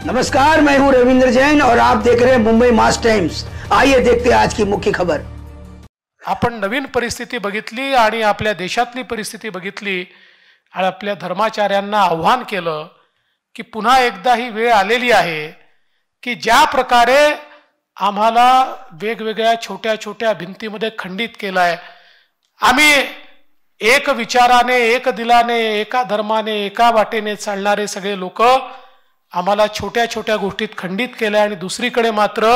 नमस्कार, मैं हूं रविंद्र जैन और आप देख रहे हैं मुंबई मास टाइम्स। आइए देखते हैं आज की मुख्य खबर। आपण नवीन परिस्थिती बघितली आणि आपल्या देशातली परिस्थिती बघितली आणि आपल्या धर्माचार्यांना आव्हान केलं की पुन्हा एकदा ही वेळ आलेली आहे की ज्या प्रकारे आम्हाला वेगवेगळ्या छोट्या छोट्या भिंतीमध्ये खंडित केलाय, आम्ही एक विचाराने, एक दिलाने, एका धर्माने, एका वाटेने चालणारे सगळे लोक आम्हाला छोट्या छोट्या गोष्टीत खंडित केल्या आणि दुसरीकडे मात्र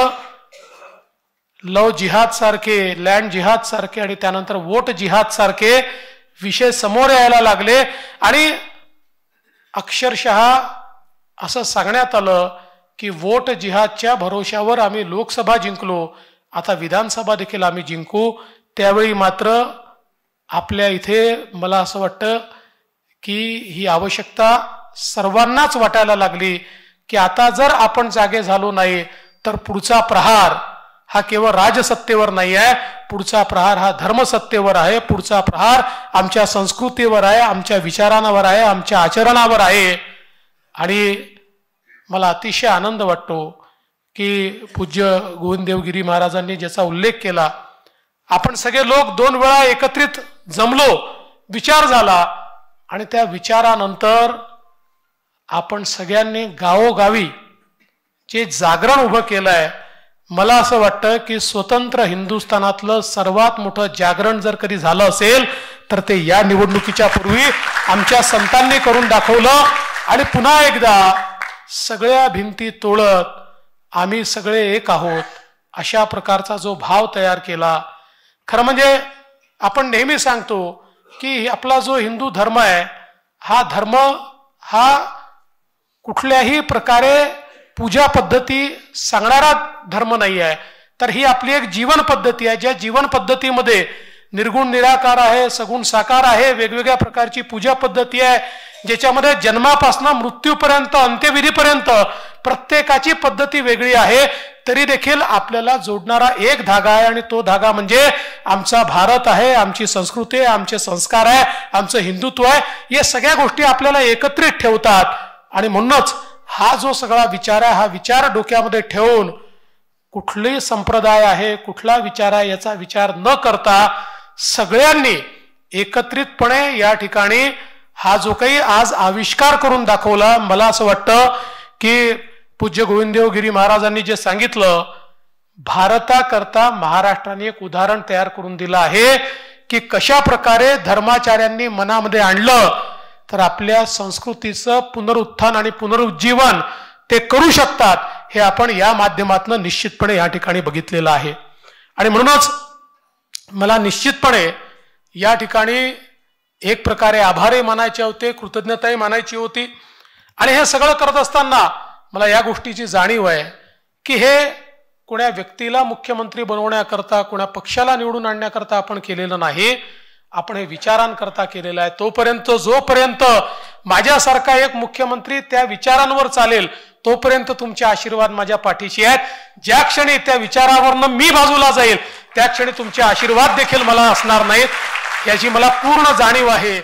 लव जिहाद सारखे, लँड जिहाद सारखे आणि त्यानंतर वोट जिहाद सारखे विषय समोर यायला लागले आणि अक्षरशः असं सांगण्यात आलं की वोट जिहादच्या भरोशावर आम्ही लोकसभा जिंकलो, आता विधानसभा देखील आम्ही जिंकू। त्यावेळी मात्र आपल्या इथे मला असं वाटतं की ही आवश्यकता सर्वांनाच वाटायला लागली की आता जर आपण जागे झालो नाही तर पुढचा प्रहार हा केवळ राजसत्तेवर नाही आहे, पुढचा प्रहार हा धर्मसत्तेवर आहे, पुढचा प्रहार आमच्या संस्कृतीवर आहे, आमच्या विचारांवर आहे, आमच्या आचरणावर आहे। आणि मला अतिशय आनंद वाटतो की पूज्य गोविंददेवगिरी महाराजांनी ज्याचा उल्लेख केला, आपण सगळे लोक 2 वेळा एकत्रित जमलो, विचार झाला आणि त्या विचारानंतर आपण सगळ्यांनी गावोगावी जे जागरण उभं केलंय, मला असं वाटतं की स्वतंत्र हिंदुस्थानातलं सर्वात मोठं जागरण जर कधी झालं असेल तर ते या निवडणुकीच्या पूर्वी आमच्या संतांनी करून दाखवलं। आणि पुन्हा एकदा सगळ्या भिंती तोडत आम्ही सगळे एक आहोत अशा प्रकारचा जो भाव तयार केला। खरं म्हणजे आपण नेहमी सांगतो की आपला जो हिंदू धर्म आहे, हा धर्म हा कुठल्याही प्रकारे पूजा पद्धती सांगणारा धर्म नाही आहे, तर ही आपली एक जीवन पद्धती आहे। ज्या जीवन पद्धतीमध्ये निर्गुण निराकार आहे, सगुण साकार आहे, वेगवेगळ्या प्रकारची पूजा पद्धती आहे, ज्याच्यामध्ये जन्मापासून मृत्यूपर्यंत, अंत्यविधीपर्यंत प्रत्येकाची पद्धती वेगळी आहे, तरी देखील आपल्याला जोडणारा एक धागा आहे आणि तो धागा म्हणजे आमचा भारत आहे, आमची संस्कृती आहे, आमचे संस्कार आहे, आमचं हिंदुत्व आहे। या सगळ्या गोष्टी आपल्याला एकत्रित ठेवतात आणि म्हणूनच हा जो सगळा विचार आहे, हा विचार डोक्यामध्ये ठेवून कुठलाही संप्रदाय आहे, कुठला विचार आहे याचा विचार न करता सगळ्यांनी एकत्रितपणे या ठिकाणी हा जो काही आज आविष्कार करून दाखवला, मला असं वाटतं की पूज्य गोविंददेवगिरी महाराजांनी जे सांगितलं, भारताकरता महाराष्ट्राने एक उदाहरण तयार करून दिलं आहे की कशा प्रकारे धर्माचार्यांनी मनामध्ये आणलं तर आपल्या संस्कृतीचं पुनरुत्थान आणि पुनरुज्जीवन ते करू शकतात, हे आपण या माध्यमातून निश्चितपणे या ठिकाणी बघितलेलं आहे। आणि म्हणूनच मला निश्चितपणे या ठिकाणी एक प्रकारे आभारही मानायचे होते, कृतज्ञताही मानायची होती। आणि हे सगळं करत असताना मला या गोष्टीची जाणीव आहे की हे कोणा व्यक्तीला मुख्यमंत्री बनवण्याकरता, कोणा पक्षाला निवडून आणण्याकरता आपण केलेलं नाही, आपण हे विचारांकरता केलेलं आहे। तोपर्यंत जोपर्यंत माझ्यासारखा एक मुख्यमंत्री त्या विचारांवर चालेल तोपर्यंत तुमचे आशीर्वाद माझ्या पाठीशी आहेत। ज्या क्षणी त्या विचारावरनं मी बाजूला जाईल त्या क्षणी तुमचे आशीर्वाद देखील मला असणार नाहीत, याची मला पूर्ण जाणीव आहे।